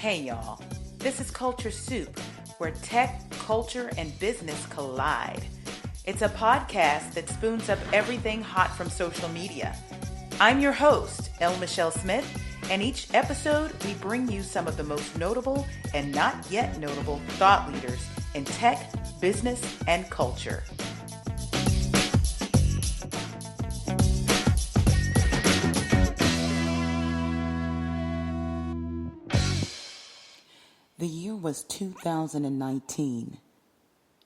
Hey y'all, this is Culture Soup, where tech, culture, and business collide. It's a podcast that spoons up everything hot from social media. I'm your host, L. Michelle Smith, and each episode we bring you some of the most notable and not yet notable thought leaders in tech, business, and culture. The year was 2019,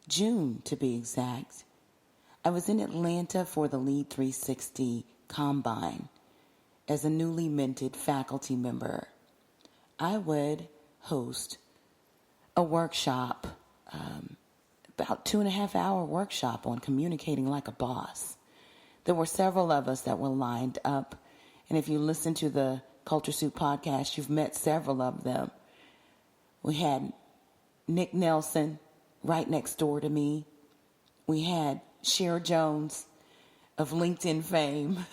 June to be exact. I was in Atlanta for the Lead 360 Combine as a newly minted faculty member. I would host a workshop, about 2.5-hour workshop on communicating like a boss. There were several of us that were lined up, and if you listen to the Culture Soup podcast, you've met several of them. We had Nick Nelson right next door to me. We had Cher Jones of LinkedIn fame,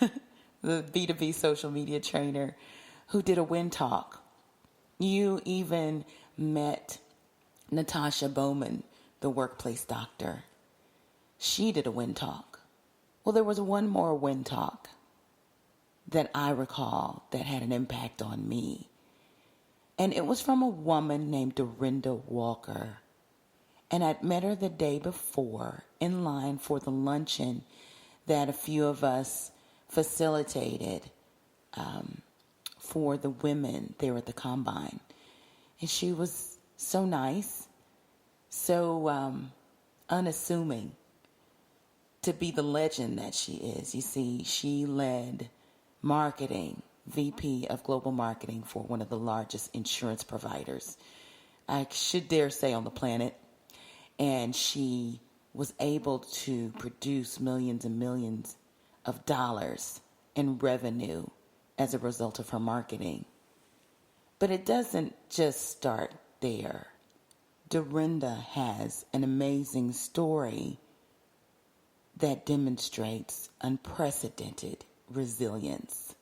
the B2B social media trainer, who did a win talk. You even met Natasha Bowman, the workplace doctor. She did a win talk. Well, there was one more win talk that I recall that had an impact on me. And it was from a woman named Dorinda Walker. And I'd met her the day before in line for the luncheon that a few of us facilitated for the women there at the Combine. And she was so nice, so unassuming to be the legend that she is. You see, she led marketing, VP of Global Marketing for one of the largest insurance providers, I should dare say, on the planet. And she was able to produce millions and millions of dollars in revenue as a result of her marketing. But it doesn't just start there. Dorinda has an amazing story that demonstrates unprecedented resilience.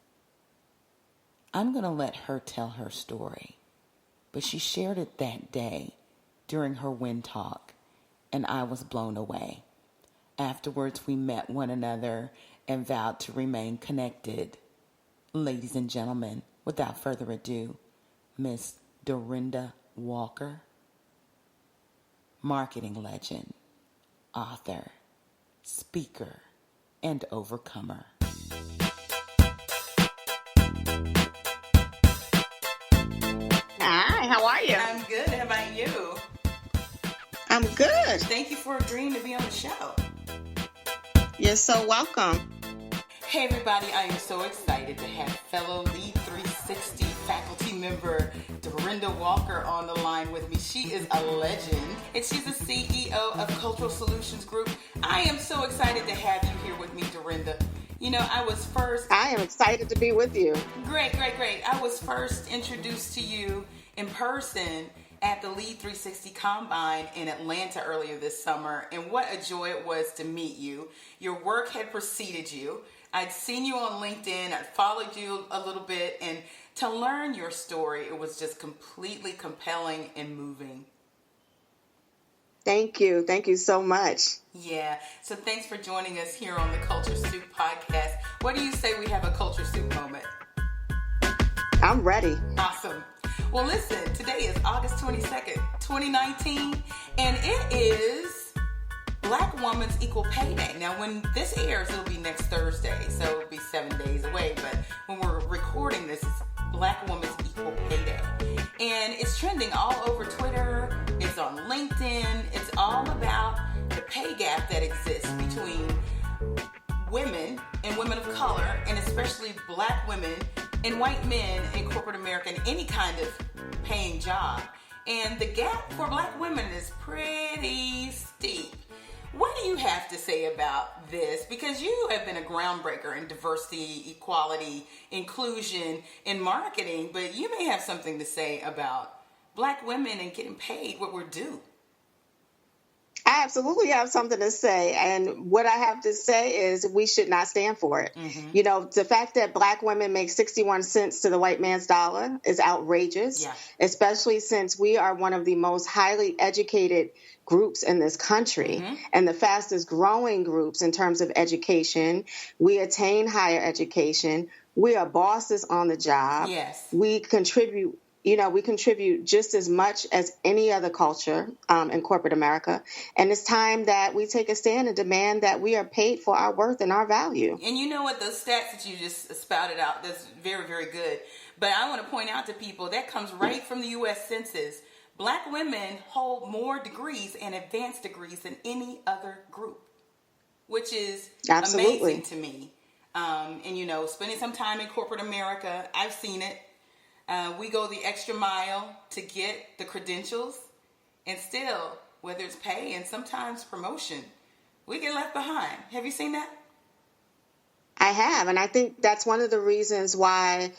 I'm going to let her tell her story, but she shared it that day during her win talk, and I was blown away. Afterwards, we met one another and vowed to remain connected. Ladies and gentlemen, without further ado, Miss Dorinda Walker, marketing legend, author, speaker, and overcomer. Hi, how are you? I'm good. How about you? I'm good. Thank you for agreeing to be on the show. You're so welcome. Hey everybody, I am so excited to have fellow Lead 360 faculty member Dorinda Walker on the line with me. She is a legend, and she's the CEO of Cultural Solutions Group. I am so excited to have you here with me, Dorinda. You know, I am excited to be with you. Great. I was first introduced to you in person at the Lead 360 Combine in Atlanta earlier this summer, and what a joy it was to meet you. Your work had preceded you. I'd seen you on LinkedIn, I'd followed you a little bit, and to learn your story, it was just completely compelling and moving. Thank you. Thank you so much. Yeah. So thanks for joining us here on the Culture Soup podcast. What do you say we have a Culture Soup moment? I'm ready. Awesome. Well, listen, today is August 22nd, 2019, and it is Black Women's Equal Pay Day. Now, when this airs, it'll be next Thursday, so it'll be 7 days away, but when we're recording this, it's Black Women's Equal Pay Day. And it's trending all over Twitter, it's on LinkedIn, it's all about the pay gap that exists between women and women of color, and especially Black women and white men in corporate America in any kind of paying job. And the gap for Black women is pretty steep. What do you have to say about this? Because you have been a groundbreaker in diversity, equality, inclusion, in marketing, but you may have something to say about Black women and getting paid what we're due. I absolutely have something to say. And what I have to say is we should not stand for it. You know, the fact that Black women make 61 cents to the white man's dollar is outrageous, especially since we are one of the most highly educated groups in this country and the fastest growing groups in terms of education. We attain higher education. We are bosses on the job. We contribute. You know, we contribute just as much as any other culture in corporate America. And it's time that we take a stand and demand that we are paid for our worth and our value. And you know what? Those stats that you just spouted out, that's very, very good. But I want to point out to people that comes right from the U.S. Census. Black women hold more degrees and advanced degrees than any other group, which is amazing to me. And, you know, spending some time in corporate America, I've seen it. We go the extra mile to get the credentials, and still, whether it's pay and sometimes promotion, we get left behind. Have you seen that? I have, and I think that's one of the reasons why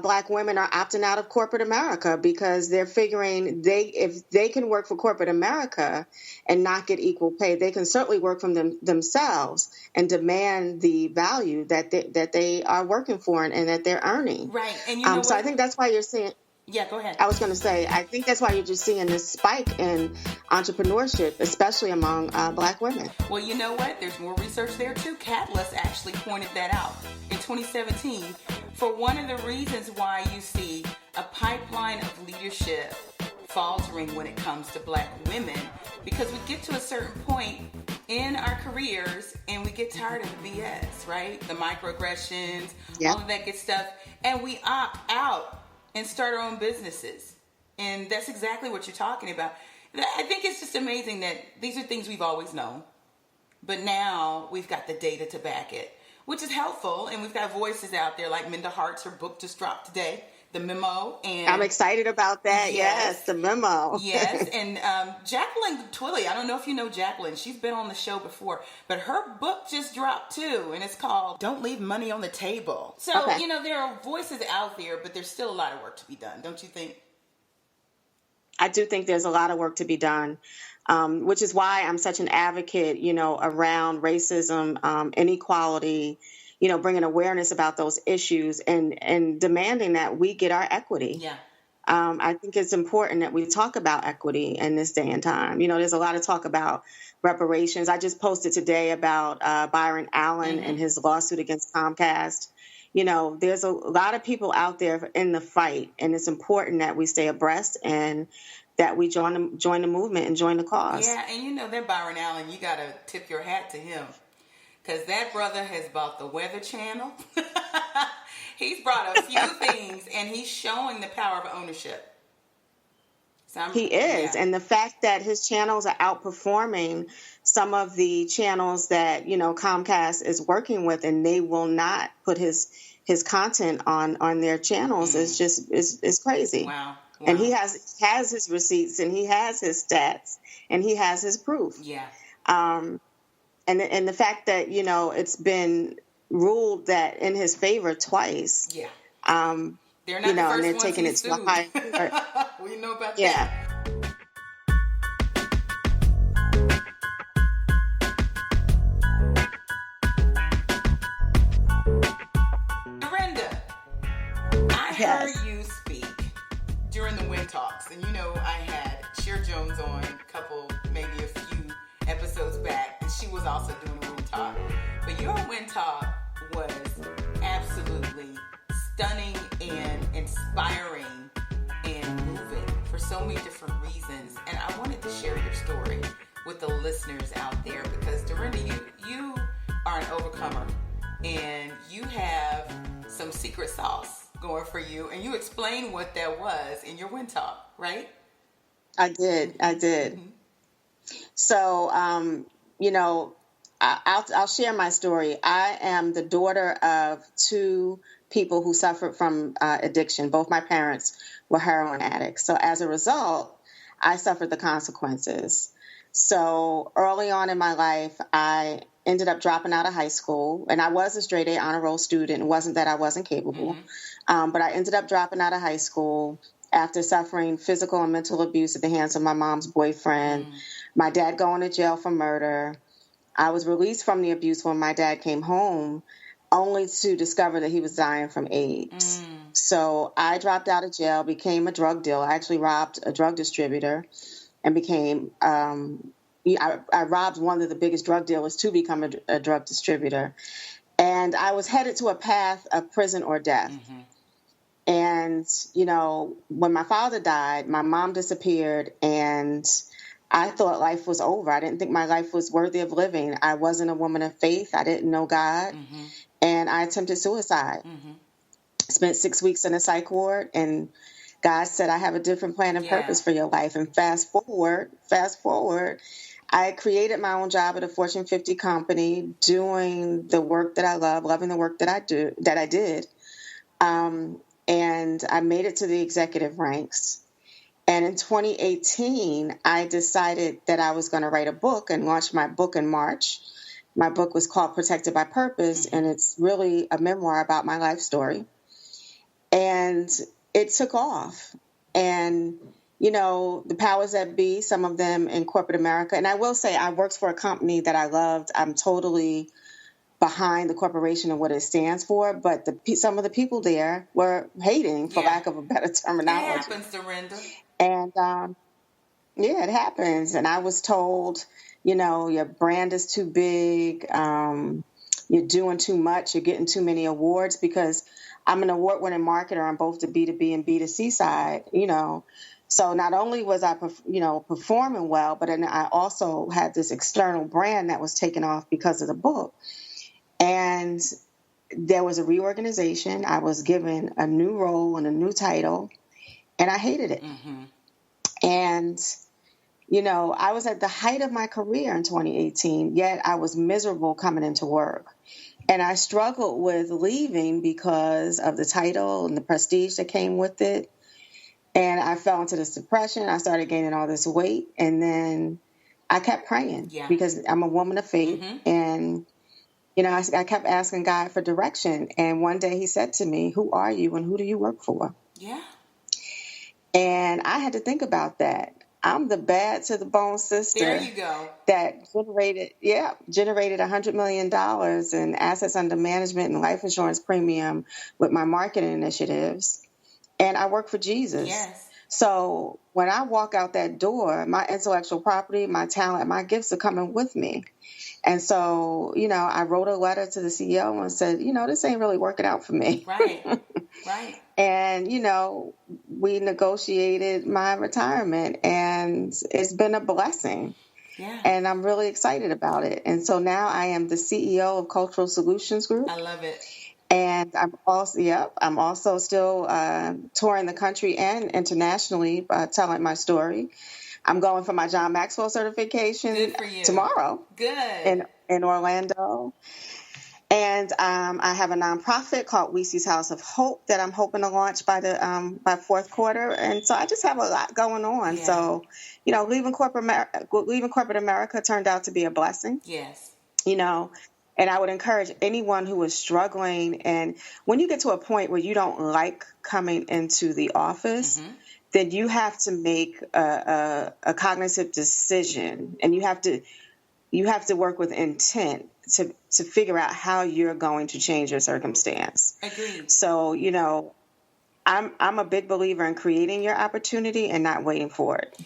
Black women are opting out of corporate America, because they're figuring if they can work for corporate America and not get equal pay, they can certainly work from themselves and demand the value that they are working for and that they're earning. Right, and you know so I think that's why you're seeing. Yeah, go ahead. I was going to say, I think that's why you're just seeing this spike in entrepreneurship, especially among Black women. Well, you know what? There's more research there, too. Catalyst actually pointed that out in 2017 for one of the reasons why you see a pipeline of leadership faltering when it comes to Black women, because we get to a certain point in our careers and we get tired of the BS, right? The microaggressions, all of that good stuff, and we opt out and start our own businesses. And that's exactly what you're talking about. I think it's just amazing that these are things we've always known, but now we've got the data to back it, which is helpful. And we've got voices out there like Minda Hart's, her book just dropped today, The Memo. And I'm excited about that. Yes, The Memo. Yes, and Jacqueline Twilley, I don't know if you know Jacqueline. She's been on the show before, but her book just dropped too, and it's called Don't Leave Money on the Table. So, you know, there are voices out there, but there's still a lot of work to be done, don't you think? I do think there's a lot of work to be done, which is why I'm such an advocate, you know, around racism, inequality, you know, bringing awareness about those issues and demanding that we get our equity. Yeah. I think it's important that we talk about equity in this day and time. You know, there's a lot of talk about reparations. I just posted today about Byron Allen and his lawsuit against Comcast. You know, there's a lot of people out there in the fight, and it's important that we stay abreast and that we join the movement and join the cause. Yeah, and you know that Byron Allen, you got to tip your hat to him, because that brother has bought the Weather Channel. He's brought a few things, and he's showing the power of ownership. So he is, and the fact that his channels are outperforming some of the channels that, you know, Comcast is working with, and they will not put his content on their channels is just is crazy. Wow. And he has his receipts, and he has his stats, and he has his proof. Yeah. And the fact that, you know, it's been ruled that in his favor twice. Yeah. They're not, you know, and they're taking it to a high. We know about that. Yeah. Dorinda, I heard you speak during the Win Talks, and you know I had Cher Jones on maybe a few episodes back, and she was also doing a Win Talk. But your Win Talk was absolutely stunning and inspiring and moving for so many different reasons. And I wanted to share your story with the listeners out there, because Dorinda, you are an overcomer, and you have some secret sauce going for you, and you explained what that was in your Win Talk, right? I did. Mm-hmm. So, you know, I'll share my story. I am the daughter of two people who suffered from addiction. Both my parents were heroin addicts. So as a result, I suffered the consequences. So early on in my life, I ended up dropping out of high school, and I was a straight A honor roll student. It wasn't that I wasn't capable, but I ended up dropping out of high school after suffering physical and mental abuse at the hands of my mom's boyfriend, my dad going to jail for murder. I was released from the abuse when my dad came home, only to discover that he was dying from AIDS. So I dropped out of jail, became a drug dealer. I actually robbed a drug distributor and became, I robbed one of the biggest drug dealers to become a drug distributor. And I was headed to a path of prison or death. And, when my father died, my mom disappeared, and I thought life was over. I didn't think my life was worthy of living. I wasn't a woman of faith. I didn't know God. And I attempted suicide. Spent 6 weeks in a psych ward, and God said, I have a different plan and purpose for your life. And fast forward, I created my own job at a Fortune 50 company, doing the work that I love, loving the work that I did. And I made it to the executive ranks. And in 2018, I decided that I was going to write a book and launch my book in March. My book was called Protected by Purpose, and it's really a memoir about my life story. And it took off. And, the powers that be, some of them in corporate America. And I will say, I worked for a company that I loved. I'm totally behind the corporation and what it stands for, but some of the people there were hating, for lack of a better terminology. It happens, Dorinda. And it happens. And I was told, your brand is too big, you're doing too much, you're getting too many awards, because I'm an award-winning marketer on both the B2B and B2C side, So not only was I, performing well, but then I also had this external brand that was taken off because of the book. And there was a reorganization. I was given a new role and a new title, and I hated it. And, I was at the height of my career in 2018, yet I was miserable coming into work. And I struggled with leaving because of the title and the prestige that came with it. And I fell into this depression. I started gaining all this weight. And then I kept praying because I'm a woman of faith. And I kept asking God for direction. And one day he said to me, who are you and who do you work for? Yeah. And I had to think about that. I'm the bad to the bone sister. There you go. That generated $100 million in assets under management and life insurance premium with my marketing initiatives. And I work for Jesus. Yes. So when I walk out that door, my intellectual property, my talent, my gifts are coming with me. And so, I wrote a letter to the CEO and said, this ain't really working out for me. Right. And, we negotiated my retirement, and it's been a blessing. Yeah. And I'm really excited about it. And so now I am the CEO of Cultural Solutions Group. I love it. And I'm also still touring the country and internationally, telling my story. I'm going for my John Maxwell certification tomorrow. Good. In Orlando. And I have a nonprofit called Weesey's House of Hope that I'm hoping to launch by fourth quarter. And so I just have a lot going on. Yeah. So, leaving corporate America turned out to be a blessing. Yes. And I would encourage anyone who is struggling, and when you get to a point where you don't like coming into the office, then you have to make a cognitive decision, and you have to work with intent to figure out how you're going to change your circumstance. Agreed. So, I'm a big believer in creating your opportunity and not waiting for it.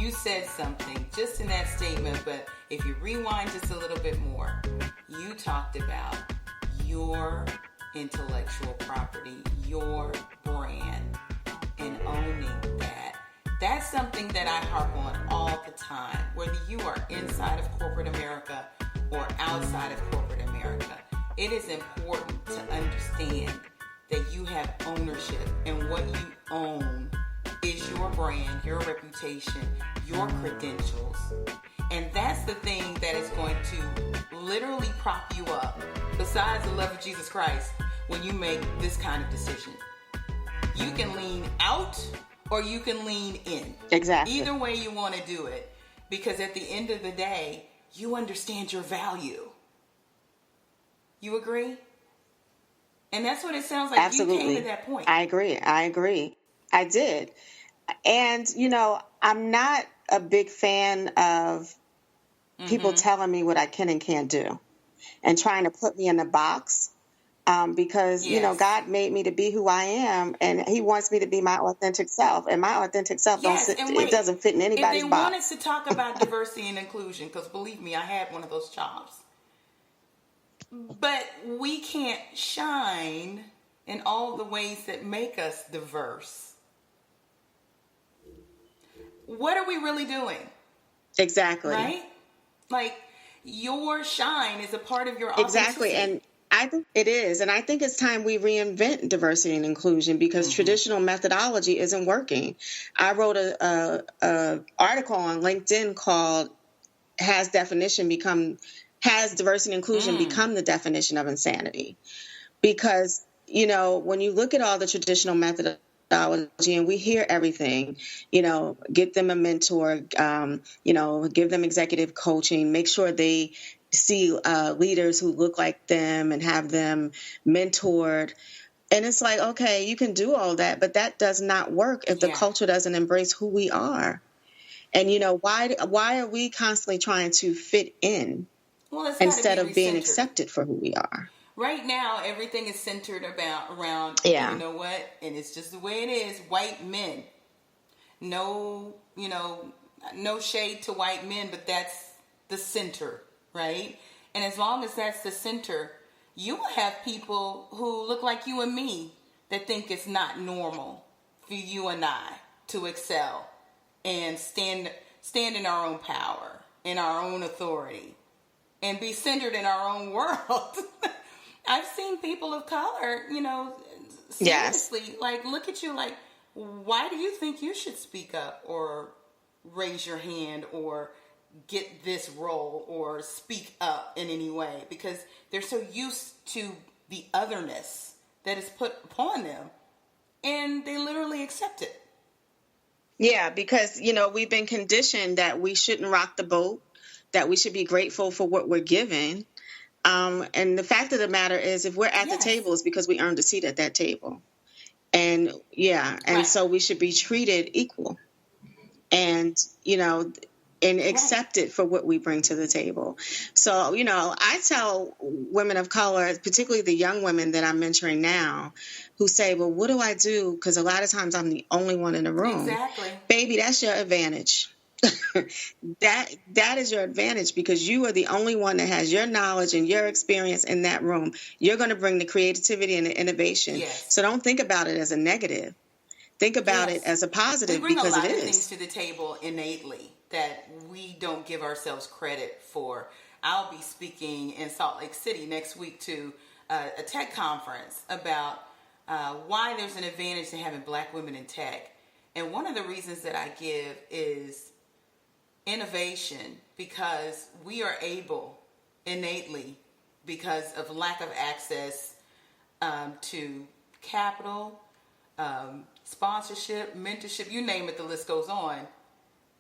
You said something just in that statement, but if you rewind just a little bit more, you talked about your intellectual property, your brand, and owning that. That's something that I harp on all the time, whether you are inside of corporate America or outside of corporate America. It is important to understand that you have ownership, and what you own is your brand, your reputation, your credentials. And that's the thing that is going to literally prop you up, besides the love of Jesus Christ, when you make this kind of decision. You can lean out or you can lean in. Exactly. Either way you want to do it, because at the end of the day, you understand your value. You agree? And that's what it sounds like. Absolutely. You came to that point. I agree. I did. And, I'm not a big fan of people telling me what I can and can't do and trying to put me in a box. Because, God made me to be who I am, and he wants me to be my authentic self. And my authentic self, it doesn't fit in anybody's box. If they want us to talk about diversity and inclusion, because believe me, I had one of those jobs. But we can't shine in all the ways that make us diverse. What are we really doing? Exactly. Right? Like, your shine is a part of your authenticity. Exactly. And I think it is. And I think it's time we reinvent diversity and inclusion because traditional methodology isn't working. I wrote a article on LinkedIn called Has Diversity and Inclusion Become the Definition of Insanity? Because, when you look at all the traditional methodology and we hear everything, get them a mentor, give them executive coaching, make sure they see leaders who look like them and have them mentored. And it's like, okay, you can do all that, but that does not work if the culture doesn't embrace who we are. And, why are we constantly trying to fit in instead of being accepted for who we are? Right now, everything is centered around, you know what? And it's just the way it is. White men. No shade to white men, but that's the center. Right? And as long as that's the center, you will have people who look like you and me that think it's not normal for you and I to excel and stand in our own power, in our own authority, and be centered in our own world. I've seen people of color, seriously, like, look at you like, why do you think you should speak up or raise your hand or get this role or speak up in any way? Because they're so used to the otherness that is put upon them, and they literally accept it. Yeah, because, we've been conditioned that we shouldn't rock the boat, that we should be grateful for what we're given. And the fact of the matter is, if we're at the table, it's because we earned a seat at that table. And so we should be treated equal and, and accepted for what we bring to the table. So, I tell women of color, particularly the young women that I'm mentoring now, who say, well, what do I do? Because a lot of times I'm the only one in the room. Exactly. Baby, that's your advantage. That is your advantage because you are the only one that has your knowledge and your experience in that room. You're going to bring the creativity and the innovation. Yes. So don't think about it as a negative. Think about it as a positive because it is. We bring a lot of things to the table innately that we don't give ourselves credit for. I'll be speaking in Salt Lake City next week to a tech conference about why there's an advantage to having black women in tech. And one of the reasons that I give is innovation, because we are able innately, because of lack of access to capital, sponsorship, mentorship, you name it, the list goes on,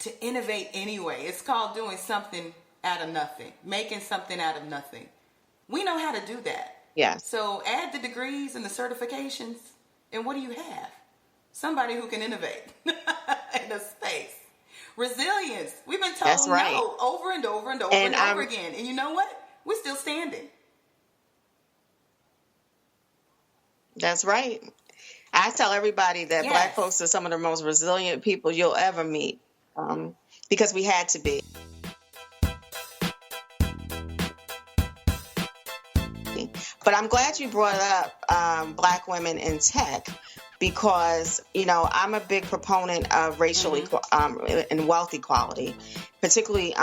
to innovate anyway. It's called doing something out of nothing, making something out of nothing. We know how to do that. Yes. So add the degrees and the certifications, and what do you have? Somebody who can innovate in a space. Resilience. We've been told no over and over and over and over again. And you know what? We're still standing. That's right. I tell everybody that Black folks are some of the most resilient people you'll ever meet, because we had to be. But I'm glad you brought up Black women in tech, because, I'm a big proponent of racial and wealth equality, particularly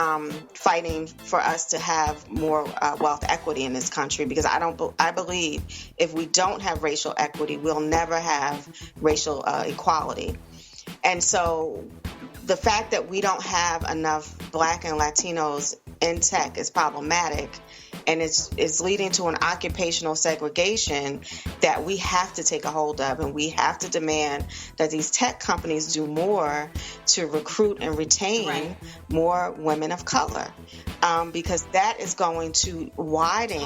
fighting for us to have more wealth equity in this country, because I believe if we don't have racial equity, we'll never have racial equality. And so the fact that we don't have enough Black and Latinos in tech is problematic, and it's leading to an occupational segregation that we have to take a hold of, and we have to demand that these tech companies do more to recruit and retain more women of color, because that is going to widen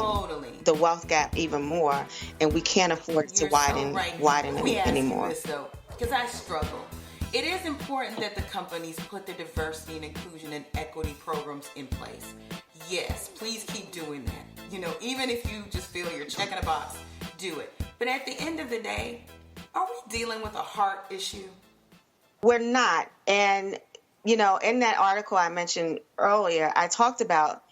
the wealth gap even more, and we can't afford to widen it anymore. Because I struggle. It is important that the companies put the diversity and inclusion and equity programs in place. Yes, please keep doing that. You know, even if you just feel you're checking a box, do it. But at the end of the day, are we dealing with a heart issue? We're not. And, you know, in that article I mentioned earlier, I talked about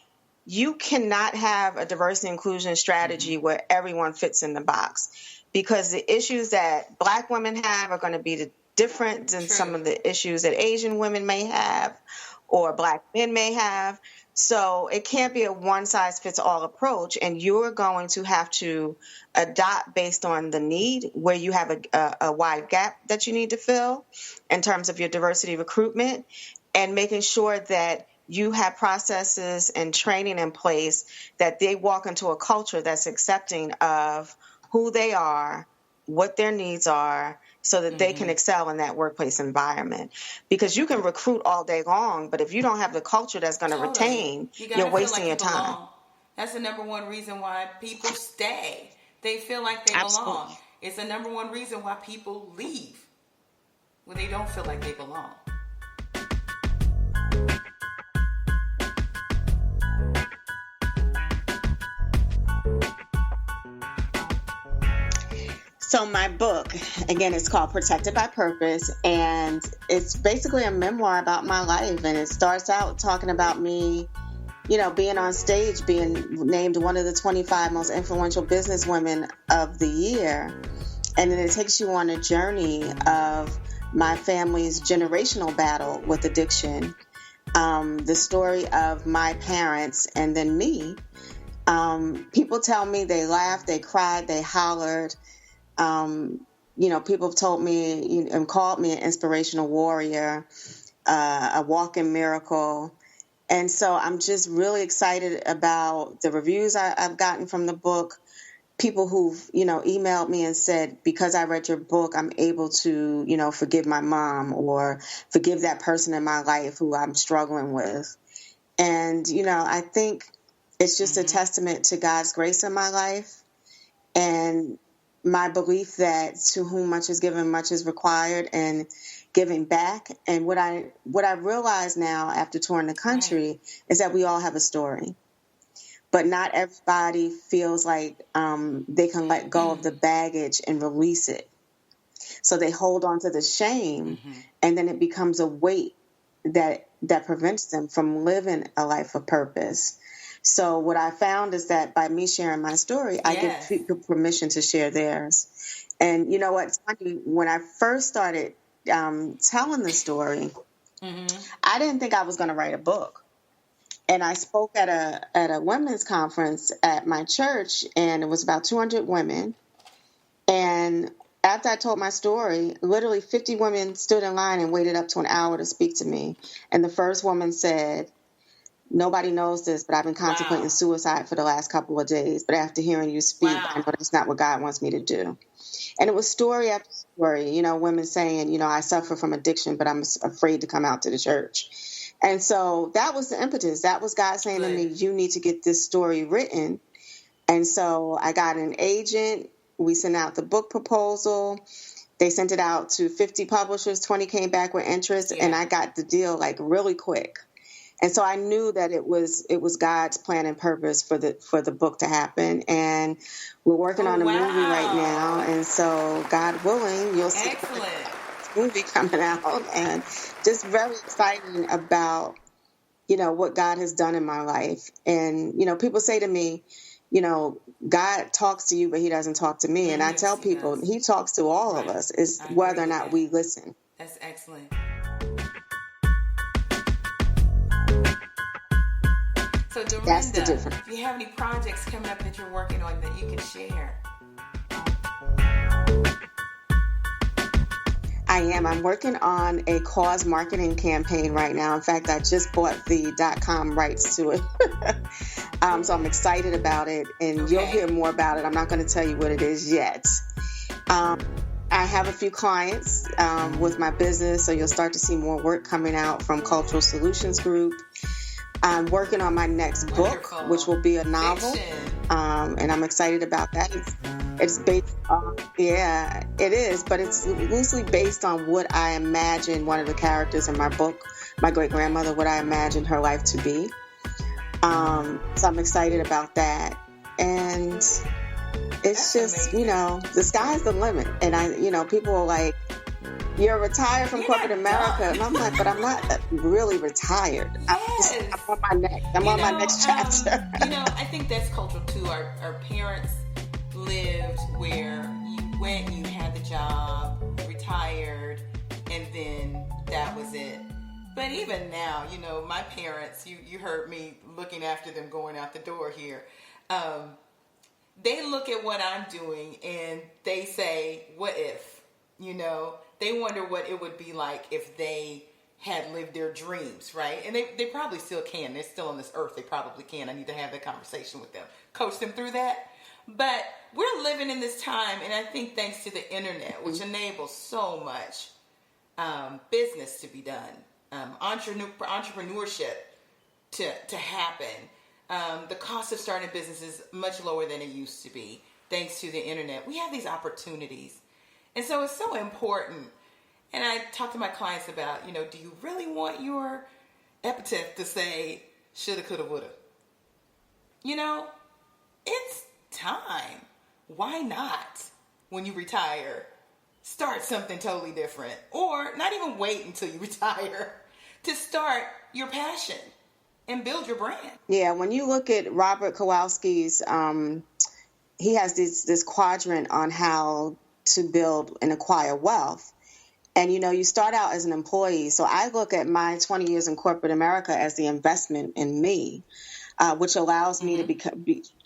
you cannot have a diversity and inclusion strategy where everyone fits in the box, because the issues that Black women have are going to be different than some of the issues that Asian women may have or Black men may have. So it can't be a one-size-fits-all approach, and you're going to have to adopt based on the need where you have a wide gap that you need to fill in terms of your diversity recruitment, and making sure that you have processes and training in place that they walk into a culture that's accepting of who they are, what their needs are, so that they can excel in that workplace environment. Because you can recruit all day long, but if you don't have the culture that's going to retain, you're wasting your time. That's the number one reason why people stay. They feel like they belong. It's the number one reason why people leave when they don't feel like they belong. So my book, again, it's called Protected by Purpose, and it's basically a memoir about my life. And it starts out talking about me, you know, being on stage, being named one of the 25 most influential businesswomen of the year. And then it takes you on a journey of my family's generational battle with addiction, the story of my parents, and then me. People tell me they laughed, they cried, they hollered. You know, people have told me and called me an inspirational warrior, a walking miracle. And so I'm just really excited about the reviews I've gotten from the book. People who've, you know, emailed me and said, because I read your book, I'm able to, you know, forgive my mom or forgive that person in my life who I'm struggling with. And, you know, I think it's just a testament to God's grace in my life, and my belief that to whom much is given, much is required, and giving back. And what I realize now after touring the country is that we all have a story, but not everybody feels like they can let go of the baggage and release it. So they hold on to the shame, and then it becomes a weight that prevents them from living a life of purpose. So what I found is that by me sharing my story, I give people permission to share theirs. And you know what's funny? When I first started telling the story, I didn't think I was going to write a book. And I spoke at a women's conference at my church, and it was about 200 women. And after I told my story, literally 50 women stood in line and waited up to an hour to speak to me. And the first woman said, "Nobody knows this, but I've been contemplating suicide for the last couple of days. But after hearing you speak, I know that's not what God wants me to do." And it was story after story, you know, women saying, you know, I suffer from addiction, but I'm afraid to come out to the church. And so that was the impetus. That was God saying to me, you need to get this story written. And so I got an agent. We sent out the book proposal. They sent it out to 50 publishers. 20 came back with interest. And I got the deal like really quick. And so I knew that it was God's plan and purpose for the book to happen. And we're working on a movie right now. And so God willing, you'll see the movie coming out. And just very excited about, you know, what God has done in my life. And, you know, people say to me, you know, God talks to you, but he doesn't talk to me. And I tell people he talks to all of us. It's whether or not we listen. That's excellent. So Dorinda, that's the difference. If you have any projects coming up that you're working on that you can share. I am. I'm working on a cause marketing campaign right now. In fact, I just bought the .com rights to it. So I'm excited about it, and you'll hear more about it. I'm not going to tell you what it is yet. I have a few clients with my business, so you'll start to see more work coming out from Cultural Solutions Group. I'm working on my next book, which will be a novel, and I'm excited about that. It's based on, it is, but it's loosely based on what I imagine one of the characters in my book, my great-grandmother, what I imagined her life to be. So I'm excited about that. And it's just, the sky's the limit. And people are like, you're retired from corporate America. And I'm like, but I'm not really retired. Yes. I'm on my next. I'm on my next chapter. I think that's cultural too. Our parents lived where you went, you had the job, retired, and then that was it. But even now, my parents, you heard me looking after them going out the door here. They look at what I'm doing and they say, what if? They wonder what it would be like if they had lived their dreams, right? And they probably still can. They're still on this earth. They probably can. I need to have that conversation with them, coach them through that. But we're living in this time, and I think thanks to the internet, which enables so much business to be done, entrepreneurship to happen. The cost of starting a business is much lower than it used to be, thanks to the internet. We have these opportunities. And so it's so important. And I talk to my clients about, do you really want your epitaph to say shoulda, coulda, woulda? It's time. Why not, when you retire, start something totally different? Or not even wait until you retire to start your passion and build your brand. Yeah, when you look at Robert Kowalski's, he has this quadrant on how to build and acquire wealth. And, you start out as an employee. So I look at my 20 years in corporate America as the investment in me, which allows me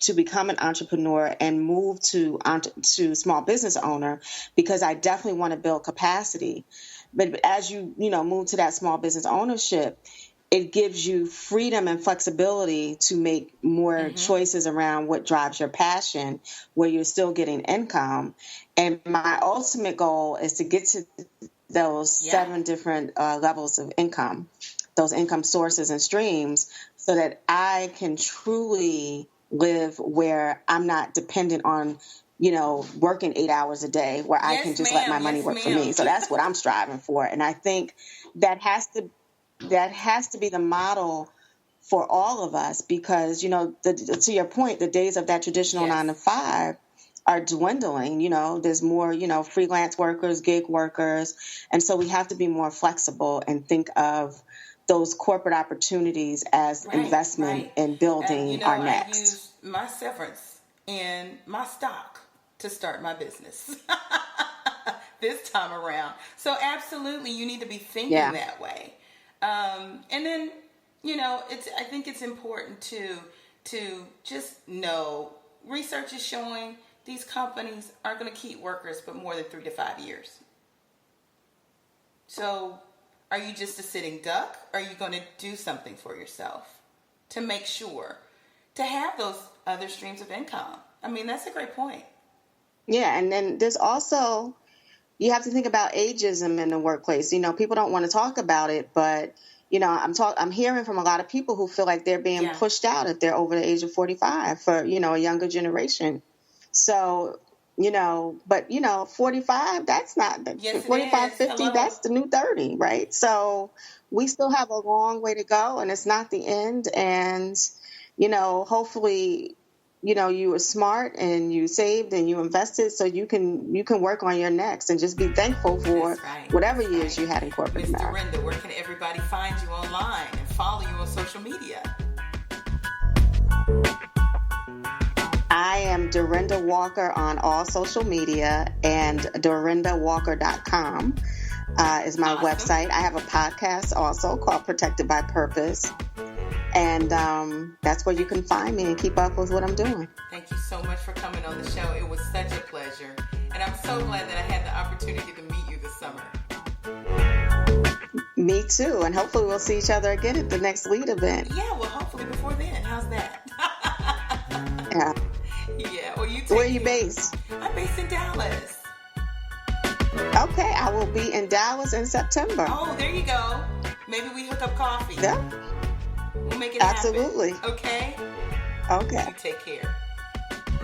to become an entrepreneur and move to small business owner, because I definitely want to build capacity. But as you move to that small business ownership, it gives you freedom and flexibility to make more choices around what drives your passion, where you're still getting income. And my ultimate goal is to get to those 7 different levels of income, those income sources and streams, so that I can truly live where I'm not dependent on, working 8 hours a day, where I can just let my money work for me. So that's what I'm striving for. And I think that has to be the model for all of us, because, to your point, the days of that traditional 9 to 5 are dwindling. There's more, freelance workers, gig workers. And so we have to be more flexible and think of those corporate opportunities as investment in building our next. I used my severance and my stock to start my business this time around. So absolutely, you need to be thinking that way. And then, I think it's important to just know, research is showing these companies aren't going to keep workers but more than 3 to 5 years. So are you just a sitting duck? Or are you going to do something for yourself to make sure to have those other streams of income? I mean, that's a great point. Yeah, and then there's also, you have to think about ageism in the workplace. People don't want to talk about it, but I'm hearing from a lot of people who feel like they're being pushed out if they're over the age of 45 for, a younger generation. So, but 45, that's not, 45, 50, that's the new 30, right? So we still have a long way to go, and it's not the end. And, hopefully, you were smart and you saved and you invested so you can work on your next, and just be thankful for whatever years you had in corporate America. Dorinda, where can everybody find you online and follow you on social media? I am Dorinda Walker on all social media, and dorindawalker.com is my website. I have a podcast also called Protected by Purpose. And that's where you can find me and keep up with what I'm doing. Thank you so much for coming on the show. It was such a pleasure. And I'm so glad that I had the opportunity to meet you this summer. Me too. And hopefully we'll see each other again at the next lead event. Yeah, well, hopefully before then. How's that? Yeah. Yeah, well, you take Where are you care. based? I'm based in Dallas. Okay, I will be in Dallas in September. Oh, there you go. Maybe we hook up coffee. Yeah. We'll make it Absolutely. happen. Okay? Okay. You take care.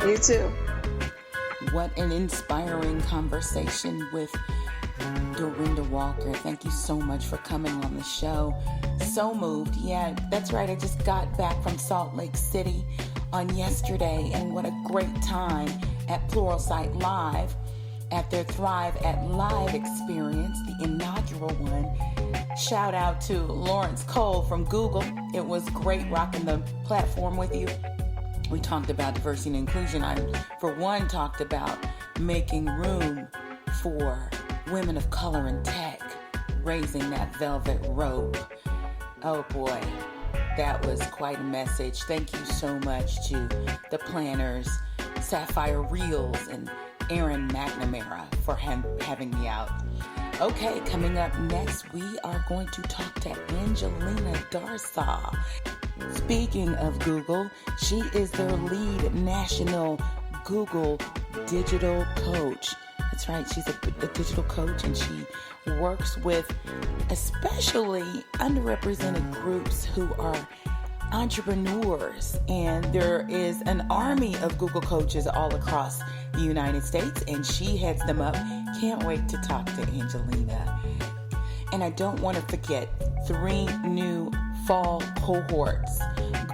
You too. What an inspiring conversation with Dorinda Walker. Thank you so much for coming on the show. So moved. Yeah, that's right. I just got back from Salt Lake City on yesterday, and what a great time at Pluralsight Live at their Thrive at Live experience, the inaugural one. Shout out to Lawrence Cole from Google. It was great rocking the platform with you. We talked about diversity and inclusion. I, for one, talked about making room for women of color in tech, raising that velvet rope. Oh boy, that was quite a message. Thank you so much to the planners, Sapphire Reels and Aaron McNamara for having me out. Okay, coming up next, we are going to talk to Angelina Darsaw. Speaking of Google, she is their lead national Google digital coach. That's right, she's a digital coach, and she works with especially underrepresented groups who are entrepreneurs. And there is an army of Google coaches all across the United States, and she heads them up. Can't wait to talk to Angelina. And I don't want to forget 3 new fall cohorts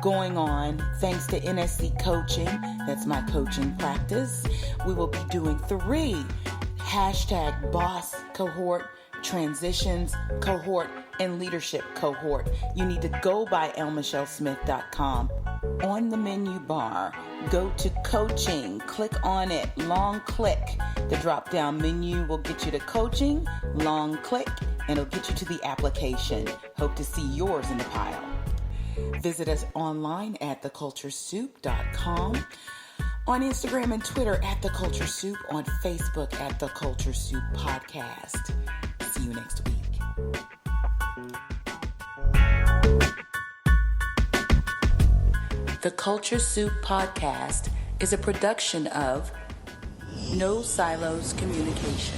going on thanks to NSC Coaching. That's my coaching practice. We will be doing 3 #boss cohort, transitions cohort, and leadership cohort. You need to go by elmichellesmith.com. On the menu bar, go to coaching, click on it, long click. The drop down menu will get you to coaching, long click, and it'll get you to the application. Hope to see yours in the pile. Visit us online at theculturesoup.com, on Instagram and Twitter at The Culture Soup, on Facebook at The Culture Soup Podcast. See you next week. The Culture Soup Podcast is a production of No Silos Communication.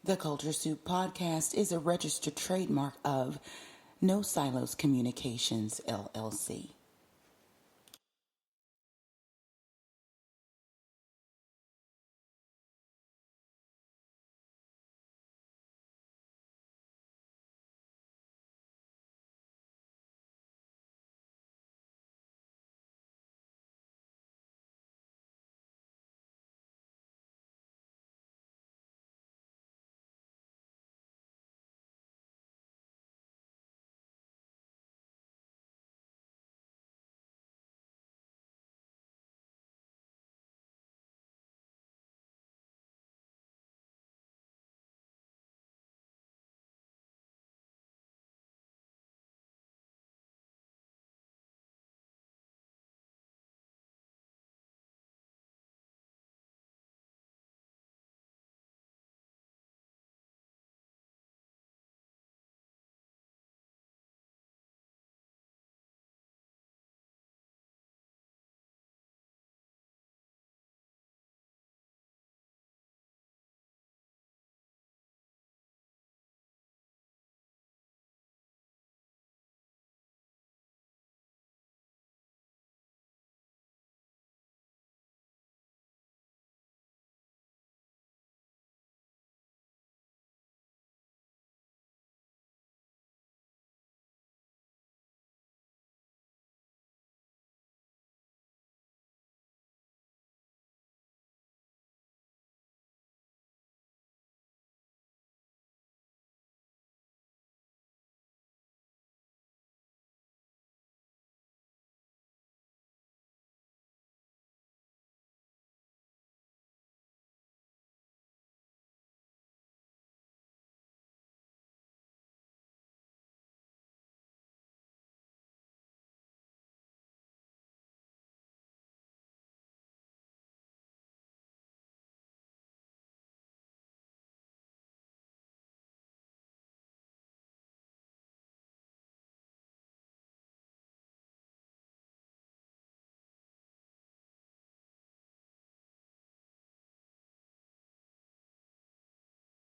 The Culture Soup Podcast is a registered trademark of No Silos Communications, LLC.